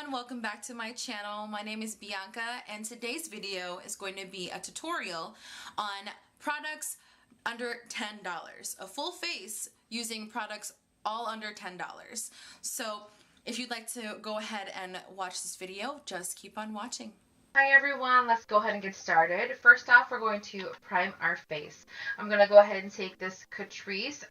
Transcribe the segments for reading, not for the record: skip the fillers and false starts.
everyone, welcome back to my channel. My name is Bianca and today's video is going to be a tutorial on products under $10. A full face using products all under $10. So if you'd like to go ahead and watch this video, just keep on watching. Hi everyone, let's go ahead and get started. First off, we're going to prime our face. I'm going to go ahead and take this Catrice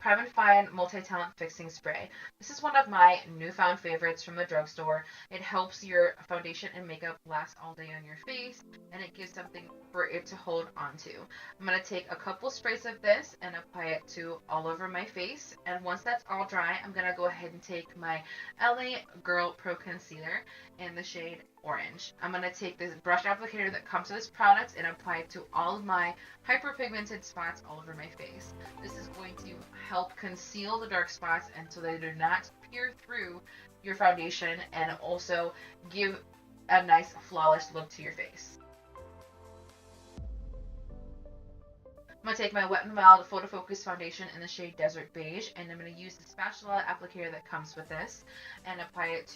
Prime and Fine Multi-Talent Fixing Spray. This is one of my newfound favorites from the drugstore. It helps your foundation and makeup last all day on your face, and it gives something for it to hold onto. I'm going to take a couple sprays of this and apply it to all over my face, and once that's all dry, I'm going to go ahead and take my LA Girl Pro Concealer in the shade Orange. I'm going to take this brush applicator that comes with this product and apply it to all of my hyperpigmented spots all over my face. This is going to help conceal the dark spots and so they do not peer through your foundation, and also give a nice flawless look to your face. I'm going to take my Wet n Wild Photofocus foundation in the shade Desert Beige, and I'm going to use the spatula applicator that comes with this and apply it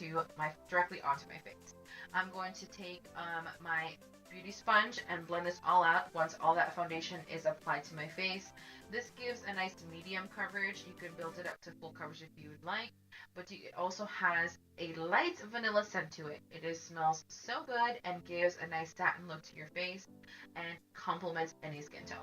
directly onto my face. I'm going to take my beauty sponge and blend this all out once all that foundation is applied to my face. This gives a nice medium coverage. You can build it up to full coverage if you would like, but it also has a light vanilla scent to it. It smells so good and gives a nice satin look to your face and complements any skin tone.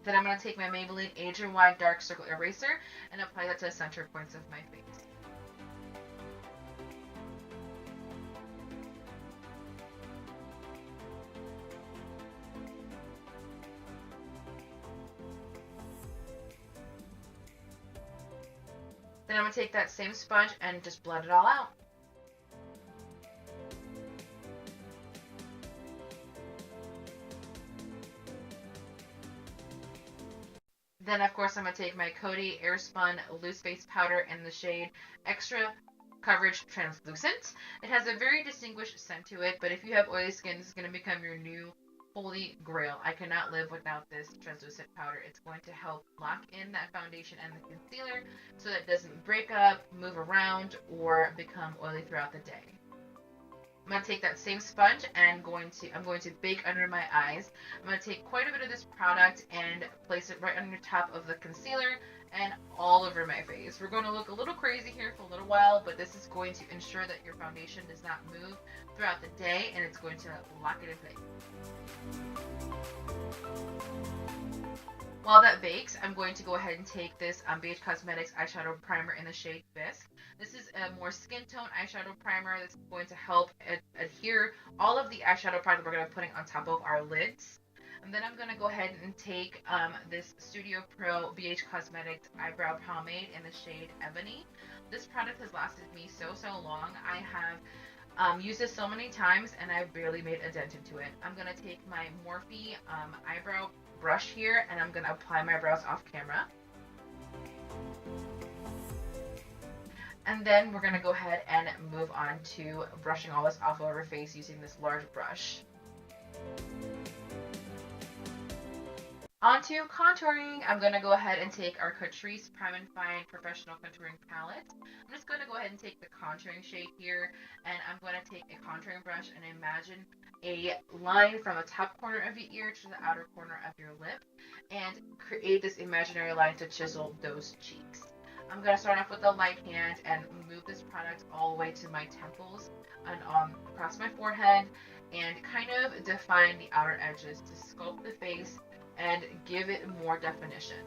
Then I'm going to take my Maybelline Age Rewind Dark Circle Eraser and apply that to the center points of my face. Then I'm going to take that same sponge and just blend it all out. Then, of course, I'm going to take my Coty Airspun Loose Base Powder in the shade Extra Coverage Translucent. It has a very distinguished scent to it, but if you have oily skin, this is going to become your new holy grail. I cannot live without this translucent powder. It's going to help lock in that foundation and the concealer so that it doesn't break up, move around, or become oily throughout the day. I'm going to take that same sponge and I'm going to bake under my eyes. I'm going to take quite a bit of this product and place it right on the top of the concealer and all over my face. We're going to look a little crazy here for a little while, but this is going to ensure that your foundation does not move throughout the day, and it's going to lock it in place. While that bakes, I'm going to go ahead and take this BH Cosmetics eyeshadow primer in the shade Bisque. This is a more skin tone eyeshadow primer that's going to help adhere all of the eyeshadow product we're going to be putting on top of our lids. And then I'm going to go ahead and take this Studio Pro BH Cosmetics Eyebrow Pomade in the shade Ebony. This product has lasted me so long. I have used this so many times and I've barely made a dent into it. I'm going to take my Morphe eyebrow brush here and I'm going to apply my brows off camera. And then we're going to go ahead and move on to brushing all this off of our face using this large brush. Onto contouring, I'm going to go ahead and take our Catrice Prime and Fine Professional Contouring Palette. I'm just going to go ahead and take the contouring shade here, and I'm going to take a contouring brush and imagine a line from the top corner of your ear to the outer corner of your lip, and create this imaginary line to chisel those cheeks. I'm going to start off with a light hand and move this product all the way to my temples and across my forehead, and kind of define the outer edges to sculpt the face and give it more definition.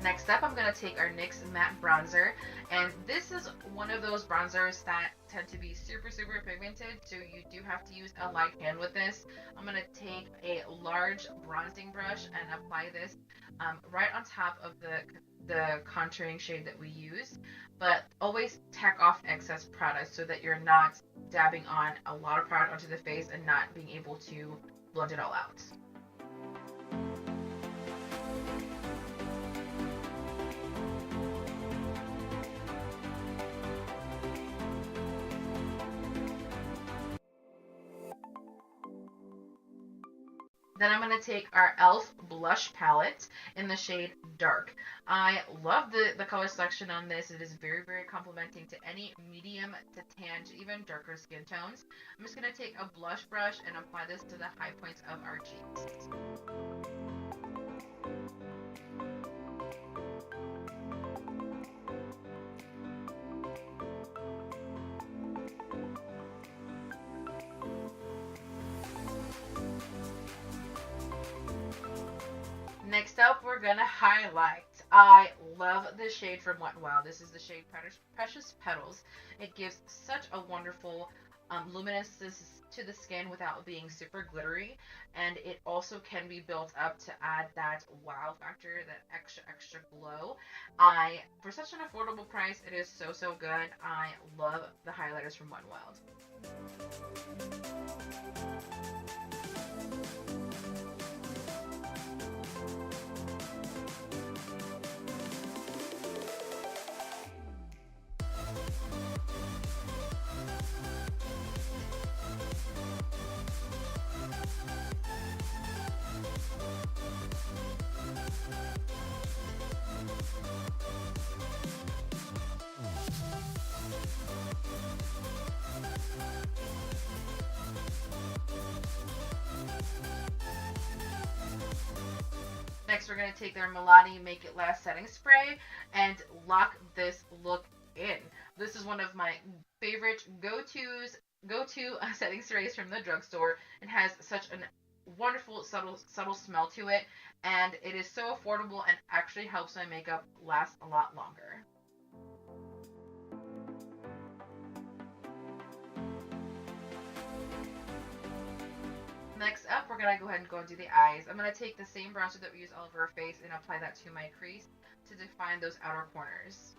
Next up, I'm going to take our NYX Matte Bronzer, and this is one of those bronzers that tend to be super pigmented, so you do have to use a light hand with this. I'm going to take a large bronzing brush and apply this right on top of the contouring shade that we use, but always tack off excess product so that you're not dabbing on a lot of product onto the face and not being able to blend it all out. Then I'm going to take our e.l.f. blush palette in the shade Dark. I love the color selection on this. It is very, very complimenting to any medium to tan to even darker skin tones. I'm just going to take a blush brush and apply this to the high points of our cheeks. Next up, we're going to highlight. I love this shade from WetnWild. This is the shade Precious Petals. It gives such a wonderful luminescence to the skin without being super glittery. And it also can be built up to add that wow factor, that extra glow. For such an affordable price, it is so, so good. I love the highlighters from WetnWild. Next, we're going to take their Milani Make It Last setting spray and lock this look in. This is one of my favorite go-to setting sprays from the drugstore. It has such a wonderful, subtle smell to it, and it is so affordable and actually helps my makeup last a lot longer. Next up, we're going to go ahead and go and do the eyes. I'm going to take the same bronzer that we use all over our face and apply that to my crease to define those outer corners.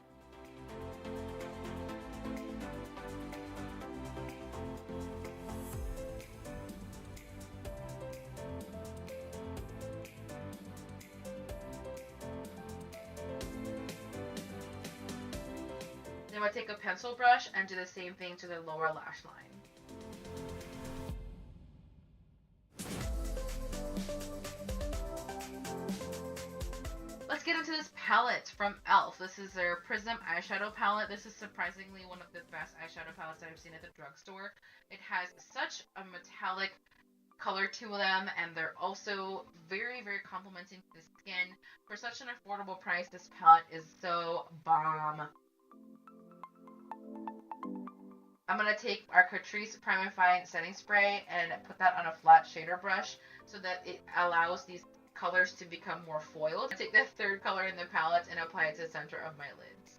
Then I'm going to take a pencil brush and do the same thing to the lower lash line. Let's get into this palette from e.l.f. This is their Prism Eyeshadow palette. This is surprisingly one of the best eyeshadow palettes I've seen at the drugstore. It has such a metallic color to them, and they're also very, very complimenting to the skin. For such an affordable price, this palette is so bomb. I'm going to take our Catrice Prime and Fine setting spray and put that on a flat shader brush so that it allows these colors to become more foiled. Take the third color in the palette and apply it to the center of my lids.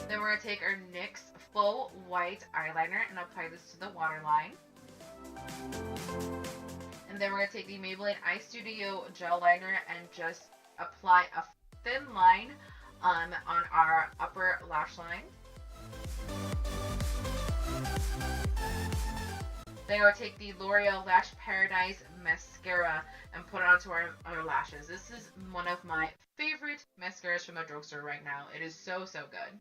Then we're going to take our NYX Faux White eyeliner and apply this to the waterline. And then we're going to take the Maybelline Eye Studio gel liner and just apply a thin line on our upper lash line. Then we're going to take the Loreal Lash Paradise mascara and put it onto our lashes. This is one of my favorite mascaras from the drugstore right now. It is so, so good.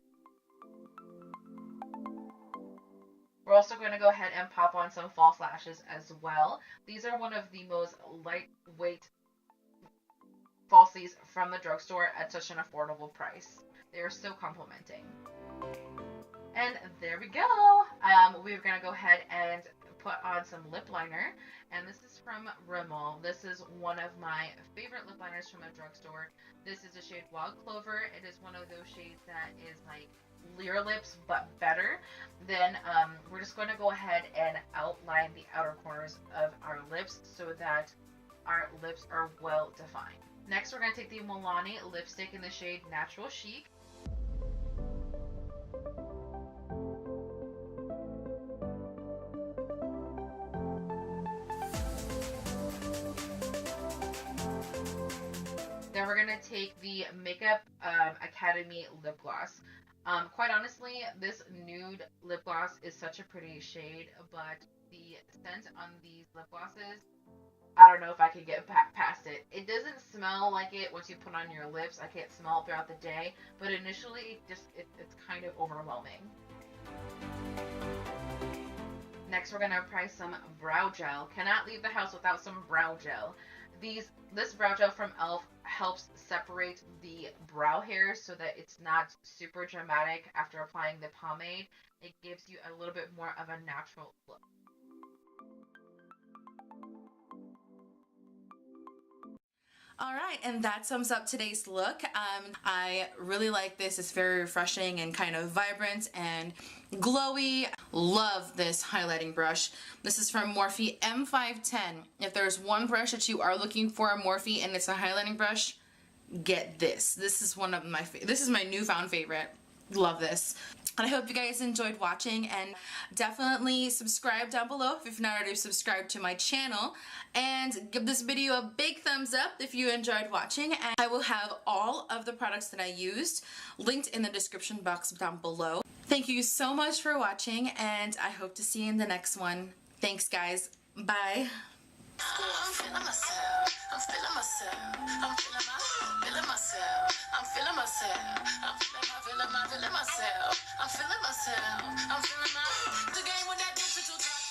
We're also going to go ahead and pop on some false lashes as well. These are one of the most lightweight falsies from the drugstore at such an affordable price. They are so complimenting. And there we go. We're going to go ahead and put on some lip liner. And this is from Rimmel. This is one of my favorite lip liners from the drugstore. This is the shade Wildclover. It is one of those shades that is like Leer lips but better. Then we're just going to go ahead and outline the outer corners of our lips so that our lips are well defined. Next, we're going to take the Milani lipstick in the shade Natural Chic. going to take the Makeup Academy lip gloss. Quite honestly, this nude lip gloss is such a pretty shade, but the scent on these lip glosses, I don't know if I could get past it. It doesn't smell like it once you put on your lips. I can't smell it throughout the day, but initially it's kind of overwhelming. Next, we're going to apply some brow gel. Cannot leave the house without some brow gel. This brow gel from e.l.f. helps separate the brow hairs so that it's not super dramatic after applying the pomade. It gives you a little bit more of a natural look. Alright, and that sums up today's look. I really like this. It's very refreshing and kind of vibrant and glowy. Love this highlighting brush. This is from Morphe M510. If there's one brush that you are looking for, Morphe, and it's a highlighting brush, get this. This is one of this is my newfound favorite. Love this. And I hope you guys enjoyed watching, and definitely subscribe down below if you've not already subscribed to my channel, and give this video a big thumbs up if you enjoyed watching. And I will have all of the products that I used linked in the description box down below. Thank you so much for watching, and I hope to see you in the next one. Thanks guys. Bye. I'm feeling myself. I'm feeling myself. I'm feeling myself. I'm feeling myself. I'm feeling myself. I'm feeling myself. I'm feeling my. The game with that digital.